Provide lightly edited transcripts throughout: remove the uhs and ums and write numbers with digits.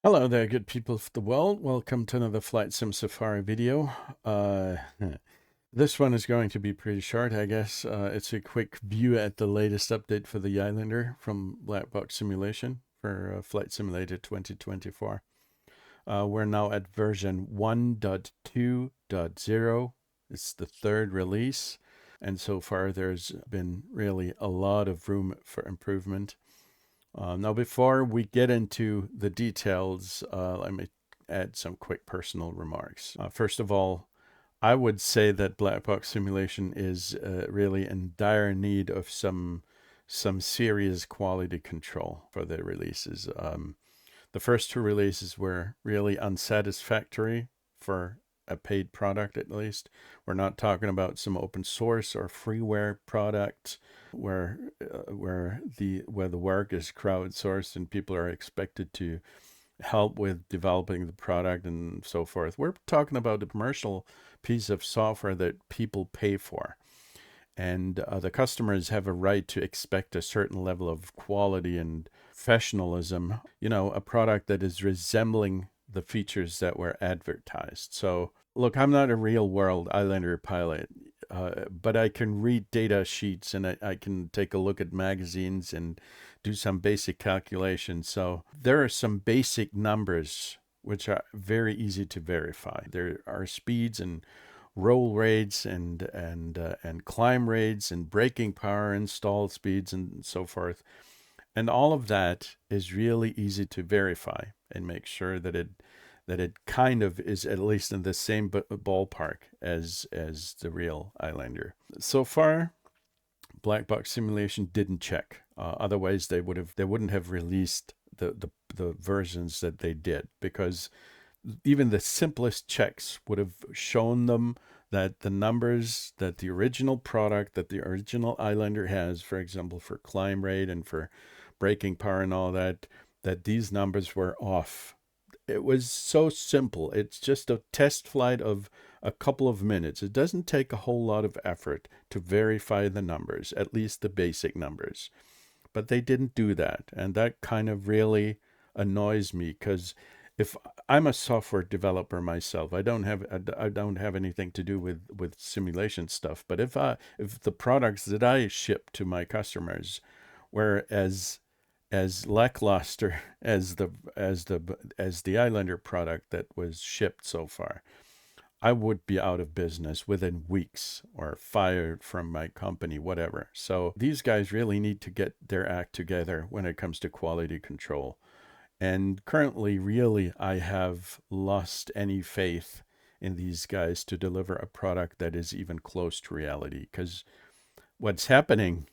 Hello there, good people of the world. Welcome to another FlightSimSafari video. This one is going to be pretty short, I guess. It's a quick view at the latest update for the Islander from Blackbox Simulation for Flight Simulator 2024. We're now at version 1.2.0. It's the third release, and so far there's been really a lot of room for improvement. Now, before we get into the details, let me add some quick personal remarks. First of all, I would say that Blackbox Simulation is really in dire need of some serious quality control for their releases. The first two releases were really unsatisfactory for a paid product, at least. We're not talking about some open source or freeware product where the work is crowdsourced and people are expected to help with developing the product and so forth. We're talking about a commercial piece of software that people pay for. And the customers have a right to expect a certain level of quality and professionalism, a product that is resembling the features that were advertised. So, look, I'm not a real world Islander pilot, but I can read data sheets and I can take a look at magazines and do some basic calculations. So, there are some basic numbers which are very easy to verify. There are speeds and roll rates and climb rates and braking power and stall speeds and so forth. And all of that is really easy to verify and make sure that it kind of is at least in the same ballpark as the real Islander. So far, Blackbox Simulation didn't check. Otherwise, they wouldn't have released the versions that they did, because even the simplest checks would have shown them that the numbers that the original product, that the original Islander has, for example, for climb rate and for braking power and all that, that these numbers were off. It was so simple. It's just a test flight of a couple of minutes. It doesn't take a whole lot of effort to verify the numbers, at least the basic numbers. But they didn't do that. And that kind of really annoys me, because if I'm a software developer myself, I don't have anything to do with simulation stuff. But if the products that I ship to my customers were as lackluster as the Islander product that was shipped so far, I would be out of business within weeks or fired from my company, whatever. So these guys really need to get their act together when it comes to quality control. And currently, really, I have lost any faith in these guys to deliver a product that is even close to reality. Because what's happening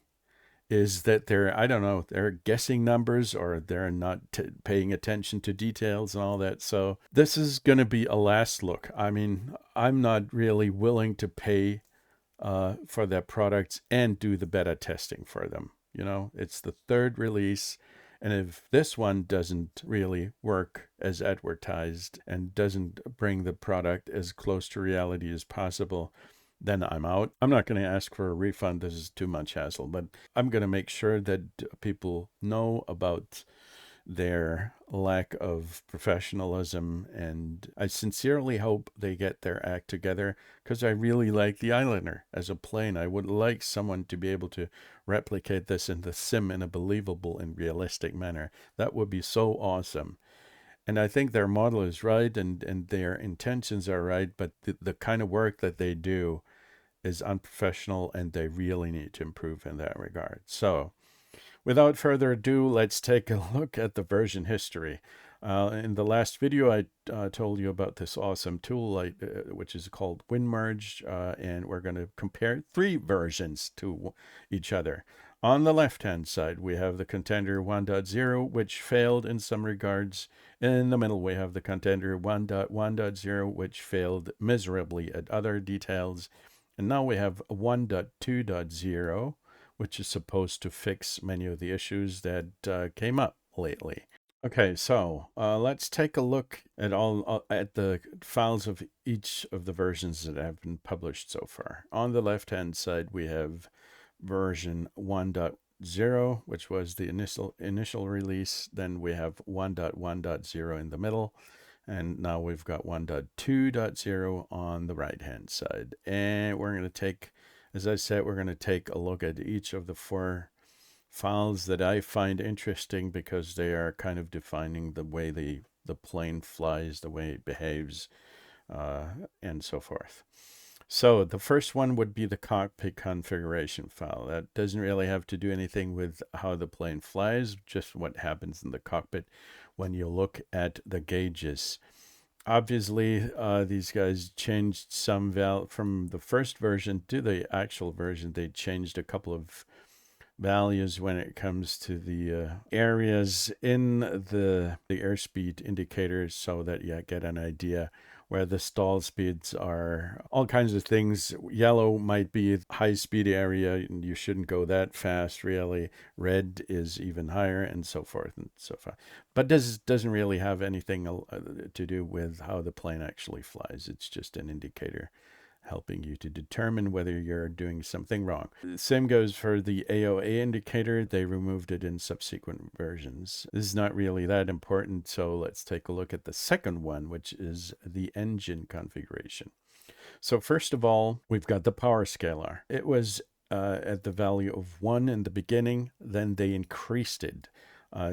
is that they're guessing numbers, or they're not paying attention to details and all that. So this is going to be a last look. I mean, I'm not really willing to pay for their products and do the beta testing for them. It's the third release. And if this one doesn't really work as advertised and doesn't bring the product as close to reality as possible, then I'm out. I'm not going to ask for a refund. This is too much hassle, but I'm going to make sure that people know about their lack of professionalism, and I sincerely hope they get their act together, because I really like the Islander as a plane. I would like someone to be able to replicate this in the sim in a believable and realistic manner. That would be so awesome. And I think their model is right, and their intentions are right, but the kind of work that they do is unprofessional, and they really need to improve in that regard. So, without further ado, let's take a look at the version history. In the last video, I told you about this awesome tool which is called WinMerge, and we're going to compare three versions to each other. On the left-hand side, we have the Contender 1.0, which failed in some regards. In the middle, we have the Contender 1.1.0, which failed miserably at other details. And now we have 1.2.0, which is supposed to fix many of the issues that came up lately. Okay, so let's take a look at at the files of each of the versions that have been published so far. On the left-hand side, we have version 1.2.0, 1.0, which was the initial release. Then we have 1.1.0 in the middle. And now we've got 1.2.0 on the right-hand side. And we're going to take, as I said, we're going to take a look at each of the 4 files that I find interesting because they are kind of defining the way the plane flies, the way it behaves, and so forth. So the first one would be the cockpit configuration file. That doesn't really have to do anything with how the plane flies, just what happens in the cockpit when you look at the gauges. Obviously, these guys changed some from the first version to the actual version. They changed a couple of values when it comes to the areas in the airspeed indicators so that you get an idea where the stall speeds are, all kinds of things. Yellow might be high speed area and you shouldn't go that fast really. Red is even higher and so forth and so forth. But this doesn't really have anything to do with how the plane actually flies. It's just an indicator helping you to determine whether you're doing something wrong. The same goes for the AOA indicator. They removed it in subsequent versions. This is not really that important, so let's take a look at the second one, which is the engine configuration. So first of all, we've got the power scalar. It was at the value of 1 in the beginning, then they increased it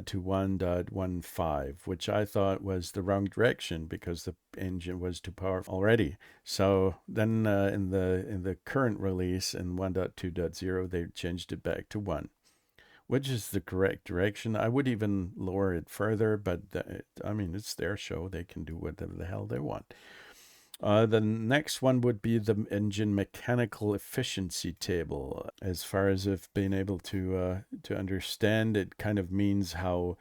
to 1.15, which I thought was the wrong direction because the engine was too powerful already. So then in the current release in 1.2.0, they changed it back to 1, which is the correct direction. I would even lower it further, but I mean, it's their show. They can do whatever the hell they want. The next one would be the engine mechanical efficiency table. As far as I've been able to understand, it kind of means how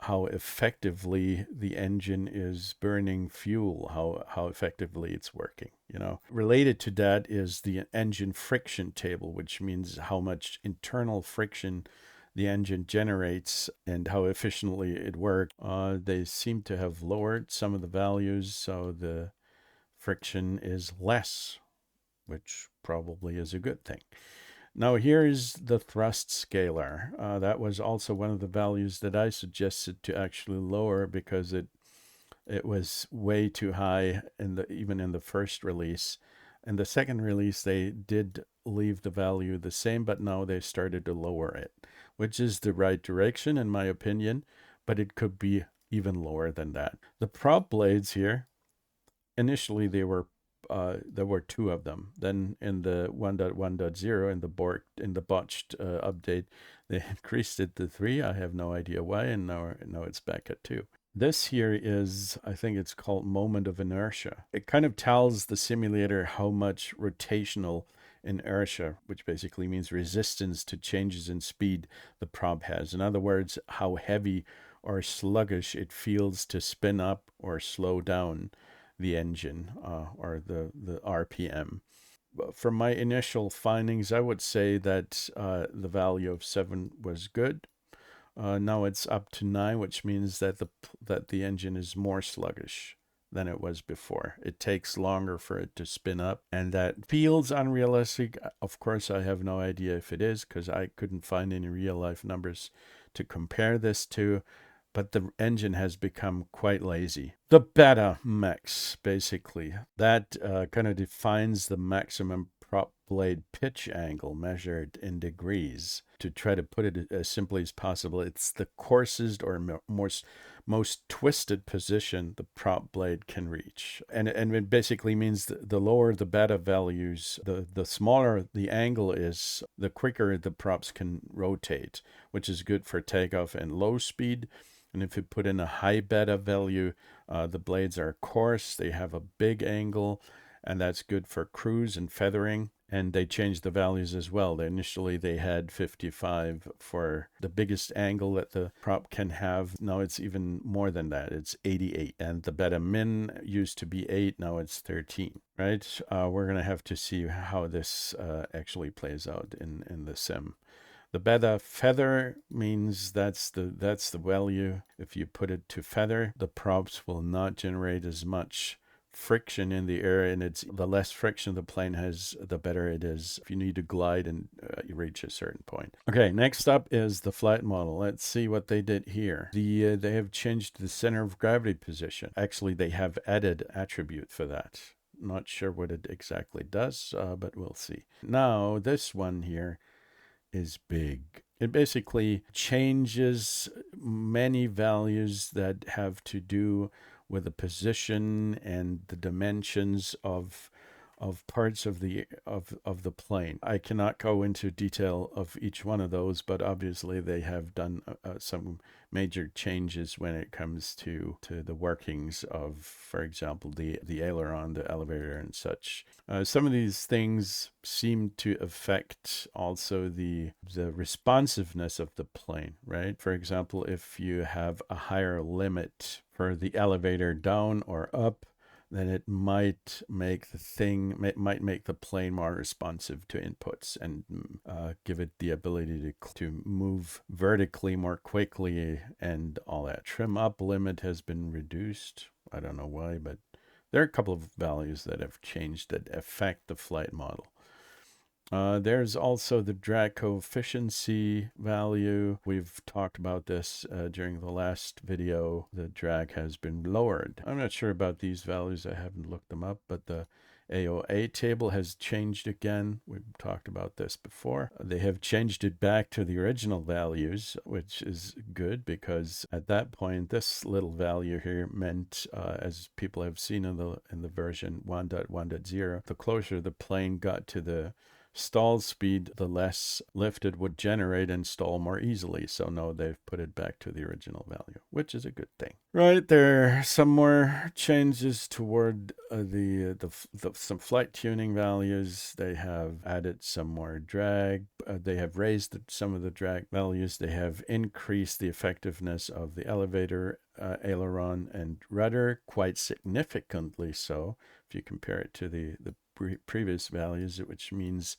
effectively the engine is burning fuel, how effectively it's working. You know, related to that is the engine friction table, which means how much internal friction the engine generates and how efficiently it works. They seem to have lowered some of the values, so the friction is less, which probably is a good thing. Now here's the thrust scalar. That was also one of the values that I suggested to actually lower because it was way too high even in the first release. In the second release, they did leave the value the same, but now they started to lower it, which is the right direction in my opinion, but it could be even lower than that. The prop blades here, initially there were 2 of them. Then in the 1.1.0 in the botched update, they increased it to 3. I have no idea why, and now it's back at 2. This here is, I think it's called moment of inertia. It kind of tells the simulator how much rotational inertia, which basically means resistance to changes in speed, the prop has. In other words, how heavy or sluggish it feels to spin up or slow down the engine or the RPM. From my initial findings, I would say that the value of 7 was good. Now it's up to 9, which means that the engine is more sluggish than it was before. It takes longer for it to spin up, and that feels unrealistic. Of course, I have no idea if it is because I couldn't find any real-life numbers to compare this to. But the engine has become quite lazy. The beta max, basically, that kind of defines the maximum prop blade pitch angle measured in degrees. To try to put it as simply as possible, it's the coarsest or most twisted position the prop blade can reach. And it basically means the lower the beta values, the smaller the angle is, the quicker the props can rotate, which is good for takeoff and low speed. And if you put in a high beta value, the blades are coarse, they have a big angle, and that's good for cruise and feathering. And they changed the values as well. Initially, they had 55 for the biggest angle that the prop can have. Now it's even more than that. It's 88. And the beta min used to be 8. Now it's 13, right? We're going to have to see how this actually plays out in the sim. The beta feather means that's the value. If you put it to feather, the props will not generate as much friction in the air, and it's the less friction the plane has, the better it is if you need to glide and you reach a certain point. Okay, next up is the flight model. Let's see what they did here. They have changed the center of gravity position. Actually, they have added attribute for that. Not sure what it exactly does, but we'll see. Now, this one here is big. It basically changes many values that have to do with the position and the dimensions of parts of the plane. I cannot go into detail of each one of those, but obviously they have done some major changes when it comes to the workings of, for example, the aileron, the elevator, and such. Some of these things seem to affect also the responsiveness of the plane, right? For example, if you have a higher limit for the elevator down or up, then it might make the plane more responsive to inputs and give it the ability to move vertically more quickly and all that. Trim up limit has been reduced. I don't know why, but there are a couple of values that have changed that affect the flight model. There's also the drag coefficient value. We've talked about this during the last video. The drag has been lowered. I'm not sure about these values. I haven't looked them up, but the AOA table has changed again. We've talked about this before. They have changed it back to the original values, which is good because at that point, this little value here meant, as people have seen in the version 1.1.0, the closer the plane got to the stall speed, the less lift it would generate and stall more easily. So no, they've put it back to the original value, which is a good thing. Right, there are some more changes toward some flight tuning values. They have added some more drag. They have raised some of the drag values. They have increased the effectiveness of the elevator, aileron, and rudder quite significantly so if you compare it to the previous values, which means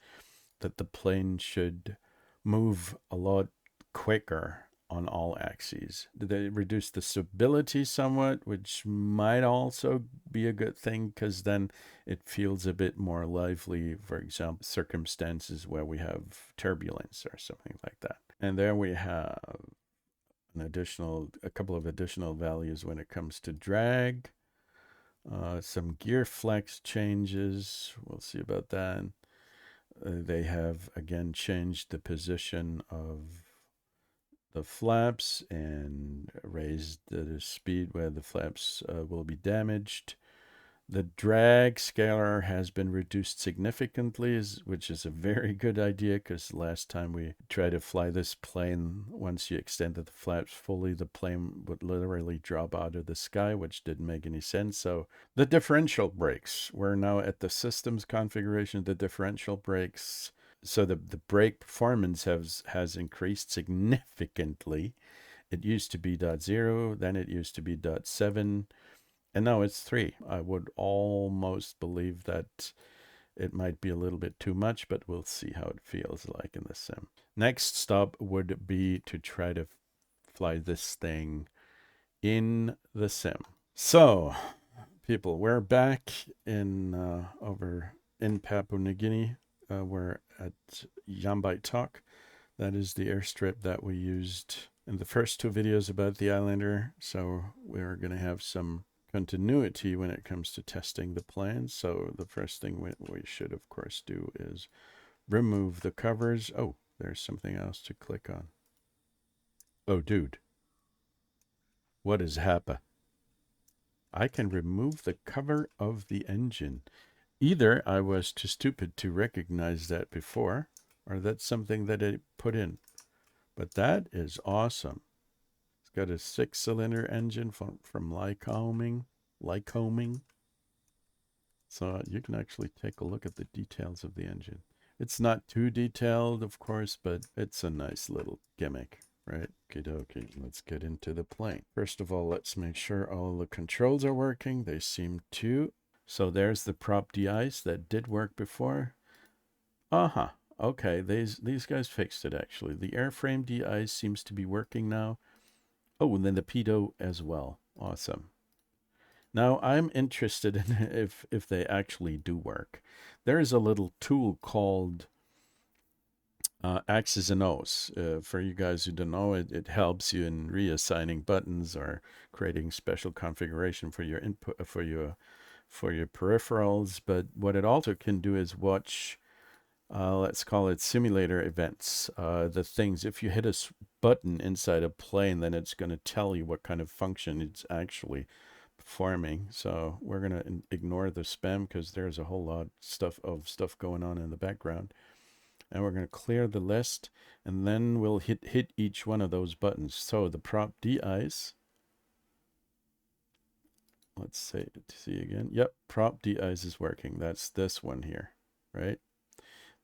that the plane should move a lot quicker on all axes. They reduce the stability somewhat, which might also be a good thing because then it feels a bit more lively, for example, circumstances where we have turbulence or something like that. And there we have a couple of additional values when it comes to drag. Some gear flex changes. We'll see about that. They have again changed the position of the flaps and raised the speed where the flaps will be damaged. The drag scalar has been reduced significantly, which is a very good idea because last time we tried to fly this plane, once you extended the flaps fully, the plane would literally drop out of the sky, which didn't make any sense. So the differential brakes, we're now at the systems configuration, the differential brakes. So the brake performance has increased significantly. It used to be 0.0, then it used to be 0.7. And now it's 3. I would almost believe that it might be a little bit too much, but we'll see how it feels like in the sim. Next stop would be to try to fly this thing in the sim. So, people, we're back over in Papua New Guinea. We're at Yambaitok. That is the airstrip that we used in the first two videos about the Islander. So we're going to have some continuity when it comes to testing the plane. So the first thing we should, of course, do is remove the covers. Oh, there's something else to click on. Oh, dude. What is happening? I can remove the cover of the engine. Either I was too stupid to recognize that before, or that's something that I put in. But that is awesome. It's got a 6-cylinder engine from Lycoming. So you can actually take a look at the details of the engine. It's not too detailed, of course, but it's a nice little gimmick, right? Okie dokie, let's get into the plane. First of all, let's make sure all the controls are working. They seem to. So there's the prop de-ice that did work before. Okay, these guys fixed it, actually. The airframe de-ice seems to be working now. Oh, and then the pitot as well. Awesome. Now I'm interested in if they actually do work. There is a little tool called X's and O's. For you guys who don't know, it helps you in reassigning buttons or creating special configuration for your input for your peripherals. But what it also can do is watch, let's call it simulator events. The things, if you hit a button inside a plane, then it's going to tell you what kind of function it's actually performing. So we're going to ignore the spam because there's a whole lot of stuff going on in the background. And we're going to clear the list, and then we'll hit each one of those buttons. So the prop de-ice, let's see again. Yep, prop de-ice is working. That's this one here, right?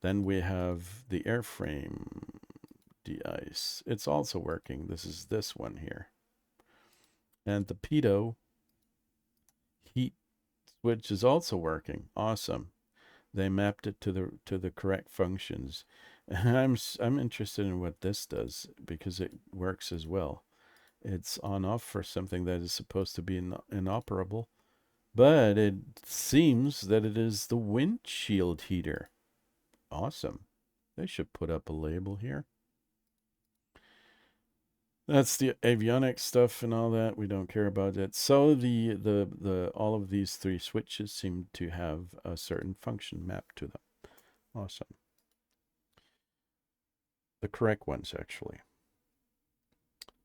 Then we have the airframe de-ice. It's also working. This is this one here. And the pitot heat switch is also working. Awesome. They mapped it to the correct functions. And I'm interested in what this does because it works as well. It's on off for something that is supposed to be inoperable, but it seems that it is the windshield heater. Awesome. They should put up a label here. That's the avionics stuff and all that. We don't care about it. So the all of these three switches seem to have a certain function mapped to them. Awesome. The correct ones, actually.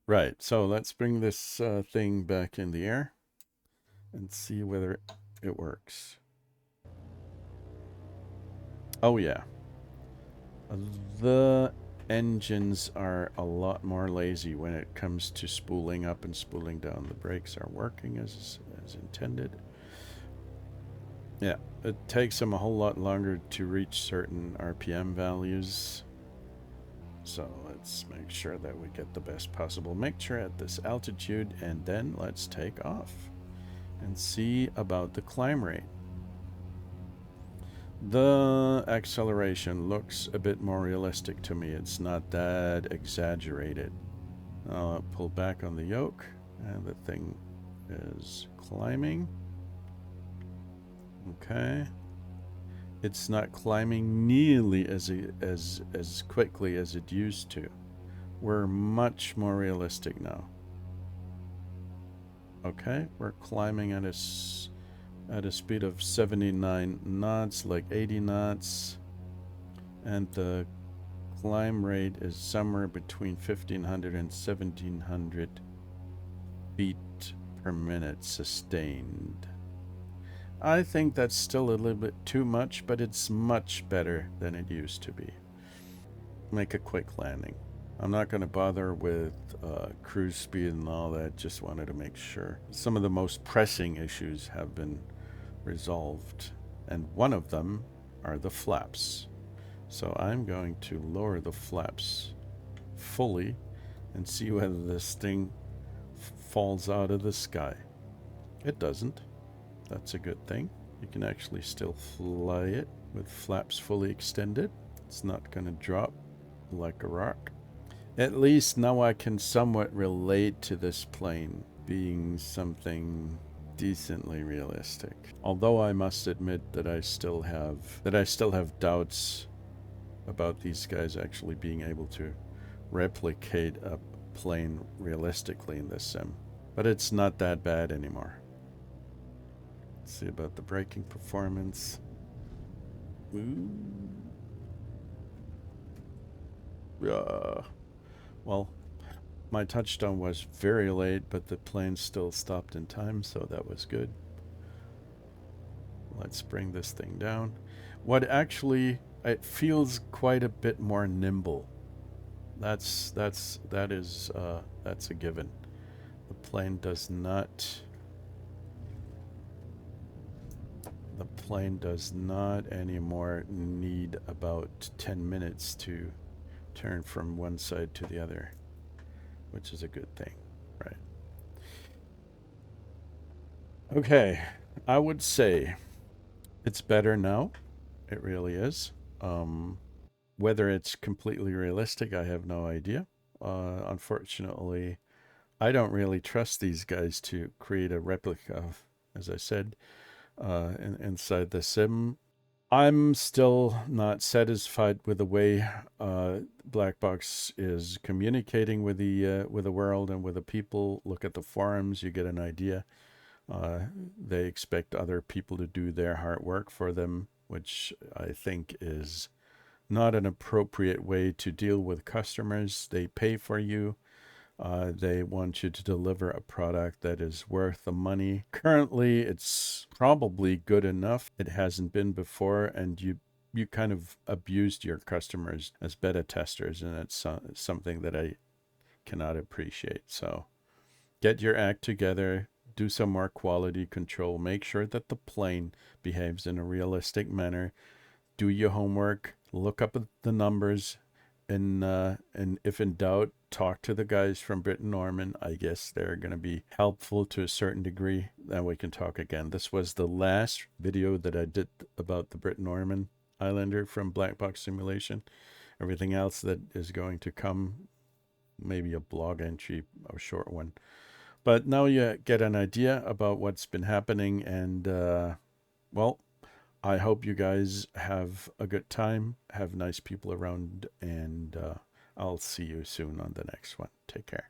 Right. So let's bring this thing back in the air and see whether it works. Oh, yeah. The engines are a lot more lazy when it comes to spooling up and spooling down. The brakes are working as intended. Yeah, it takes them a whole lot longer to reach certain RPM values. So let's make sure that we get the best possible mixture at this altitude, and then let's take off and see about the climb rate. The acceleration looks a bit more realistic to me. It's not that exaggerated. I'll pull back on the yoke, and the thing is climbing. Okay. It's not climbing nearly as quickly as it used to. We're much more realistic now. Okay, we're climbing at a speed of 79 knots, like 80 knots. And the climb rate is somewhere between 1500 and 1700 feet per minute sustained. I think that's still a little bit too much, but it's much better than it used to be. Make a quick landing. I'm not going to bother with cruise speed and all that. Just wanted to make sure. Some of the most pressing issues have been resolved, and one of them are the flaps. So I'm going to lower the flaps fully and see whether this thing falls out of the sky. It doesn't. That's a good thing. You can actually still fly it with flaps fully extended. It's not going to drop like a rock. At least now I can somewhat relate to this plane being something decently realistic. Although I must admit that I still have doubts about these guys actually being able to replicate a plane realistically in this sim. But it's not that bad anymore. Let's see about the braking performance. Ooh. Well, my touchdown was very late, but the plane still stopped in time, so that was good. Let's bring this thing down. It feels quite a bit more nimble. That's a given. The plane does not anymore need about 10 minutes to turn from one side to the other, which is a good thing, right? Okay, I would say it's better now. It really is. Whether it's completely realistic, I have no idea. Unfortunately, I don't really trust these guys to create a replica of as I said, inside the sim. I'm still not satisfied with the way Blackbox is communicating with the world and with the people. Look at the forums, you get an idea. They expect other people to do their hard work for them, which I think is not an appropriate way to deal with customers. They pay for you. They want you to deliver a product that is worth the money. Currently, it's probably good enough. It hasn't been before, and you kind of abused your customers as beta testers, and it's something that I cannot appreciate. So get your act together, do some more quality control, make sure that the plane behaves in a realistic manner, do your homework, look up the numbers, and if in doubt, talk to the guys from Britton Norman. I guess they're going to be helpful to a certain degree. Then we can talk again. This was the last video that I did about the Britton Norman Islander from Blackbox Simulation. Everything else that is going to come, maybe a blog entry, a short one. But now you get an idea about what's been happening, and well, I hope you guys have a good time, have nice people around, and I'll see you soon on the next one. Take care.